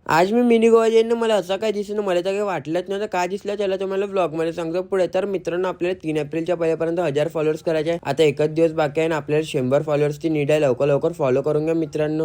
आज मी मिनी गोवा जाईन ना, मला असं काय दिसलं मला तर काही वाटलंच नव्हतं. काय दिसलं त्याला तुम्हाला ब्लॉग मध्ये सांगतो पुढे. तर मित्रांनो, आपल्याला 3 एप्रिलच्या पहिल्यापर्यंत 1000 फॉलोअर्स करायचे आहे. आता एकच दिवस बाकी आहे ना, आपल्याला 100 फॉलोअर्सची नीड आहे. लवकर लवकर फॉलो करून घ्या मित्रांनो.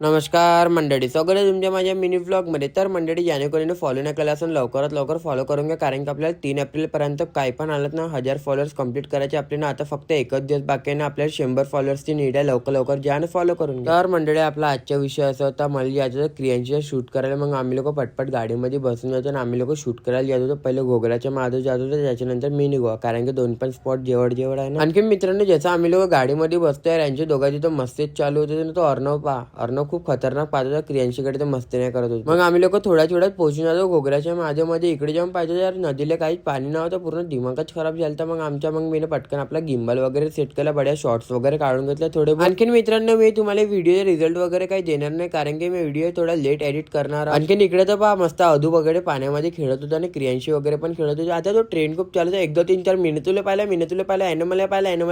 नमस्कार मंडळी, स्वागत आहे तुमच्या माझ्या मिनी व्लॉग मध्ये. तर मंडळी, ज्याने फॉलो नाही केला असेल लवकरात लवकर फॉलो करून घ्या, कारण की आपल्याला 3 एप्रिल पर्यंत काही पण आलं ना 1000 फॉलोअर्स कंप्लीट करायचे आपल्याला. आता फक्त एकच दिवस बाकी आहे ना, आपल्याला 100 फॉलोअर्सची नीड आहे. लवकर लवकर ज्याने फॉलो करून घ्या. तर मंडळी, आपला आजचा विषय असा होता, मला याचं क्रियांशी शूट करायला. मग आम्ही लोक पटपट गाडीमध्ये बसून जातो आणि आम्ही लोक शूट करायला जात होतो. पहिले घोगराच्या माधव जात होतो, त्याच्यानंतर मिनी गोवा, कारण की दोन पण स्पॉट जेवढ जेवढ आहे ना. आणखी मित्रांनो, जसं आम्ही लोक गाडीमध्ये बसतोय, यांचे दोघांची तर मस्तीच चालू होते. तो अर्णव खूप खतरनाक पाहतो. क्रियांशीकडे तर मस्ती नाही करत होतो. मग आम्ही लोक थोड्या थोड्यात पोहोचून जातो घोगऱ्याच्या माझ्यामध्ये. इकडे जाऊन पाहिजे यार, नदीला काहीच पाणी नव्हतं, पूर्ण दिमागच खराब झालं. मग मी पटकन आपला गिंबल वगैरे सेट केला, बड्या शॉर्ट्स वगैरे काढून घेतले थोडे. आणखीन मित्रांनो, मी तुम्हाला व्हिडिओ रिझल्ट वगैरे काही देणार नाही, कारण की मी व्हिडिओ थोडा लेट एडिट करणार. आणखीन इकडे तर पहा, मस्त अधू वगैरे पाण्यामध्ये खेळत होता आणि क्रियांशी वगैरे पण खेळत होती. आता तो ट्रेंड खूप चालू आहे. 1 2 3 4 मिनिटुले पाहिला एनिमल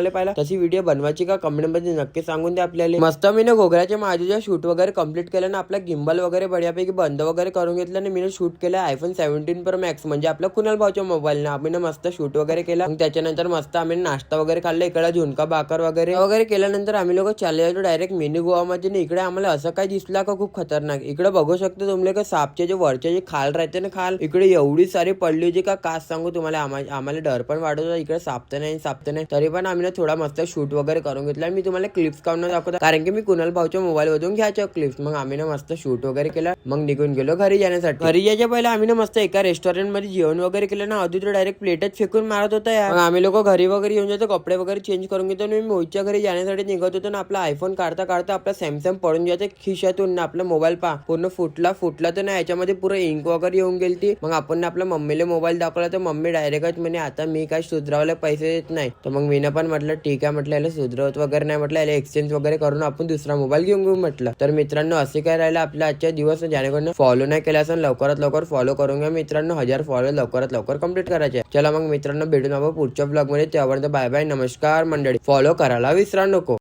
पाहिला. तशी व्हिडिओ बनवायची का कमेंट मध्ये नक्की सांगून द्या आपल्याला. मस्त मी ना घोगऱ्याच्या माझ्या शूट वगैरे कंप्लीट केलं ना, आपला गिंबल वगैरे बढियापैकी बंद वगैरे करून घेतलं आणि मी शूट केलं iPhone 17 Pro Max, म्हणजे आपल्या कुणाल भाऊच्या मोबाईल ना. आम्ही मस्त शूट वगैरे केला. मग त्याच्यानंतर मस्त आम्ही नाश्ता वगैरे खाल्ला, इकडे झुणका भाकर वगैरे केल्यानंतर आम्ही लोक चालले जातो डायरेक्ट मिनी गोवा मध्ये. इकडे आम्हाला असं काय दिसला का खूप खतरनाक. इकडे बघू शकतो तुम्ही का सापचे जे वरचे जे खाल राहते ना, खाल इकडे एवढी सारी पडली होती का काय सांगू तुम्हाला. आम्हाला डर पण वाटत होता, इकडे सापते नाही. तरी पण आम्ही थोडा मस्त शूट वगैरे करून घेतला. मी तुम्हाला क्लिप्स काढून दाखवतो, कारण की मी कुणाल भाऊच्या मोबाईल मधून घ्यायच्या क्लिप्स. मग आम्ही मस्त शूट वगैरे केला. मग निघून गेलो घरी जाण्यासाठी. घरी यायच्या पहिले आम्ही मस्त एका रेस्टॉरंट मध्ये जेवण वगैरे केलं ना. अधू तर डायरेक्ट प्लेटच फेकून मारत होता यार. मग आम्ही लोक घरी वगैरे येऊन जातो, कपडे वगैरे चेंज करून घेतो. मी मोहितच्या घरी जाण्यासाठी निघत होतो ना, आपला आयफोन काढता आपला सॅमसंग पडून जाते खिशातून ना. आपला मोबाईल पूर्ण फुटला तर ना, याच्यामध्ये पुरं इंक वगैरे येऊन गेली. मग आपण आपल्या मम्मीला मोबाईल दाखवला, तर मम्मी डायरेक्टच म्हणे आता मी काय सुधरावला पैसे देत नाही. तर मग मी पण म्हटलं ठीक आहे, म्हटलं याला सुधरवत वगैरे नाही, म्हटलं याला एक्सचेंज वगैरे करून आपण दुसरा मोबाईल घेऊ म्हटलं. तर मित्रांनो, असे काय राहिलं आपल्या आजच्या दिवस. ज्यानेकडून फॉलो नाही केला असेल लवकरात लवकर फॉलो करून घ्या मित्रांनो. 1000 फॉलो लवकरात लवकर कंप्लीट करायचे. चला मग मित्रांनो, भेटून आपण पुढच्या ब्लॉग मध्ये. त्यापर्यंत बाय बाय, नमस्कार मंडळी. फॉलो करायला विसरा नको.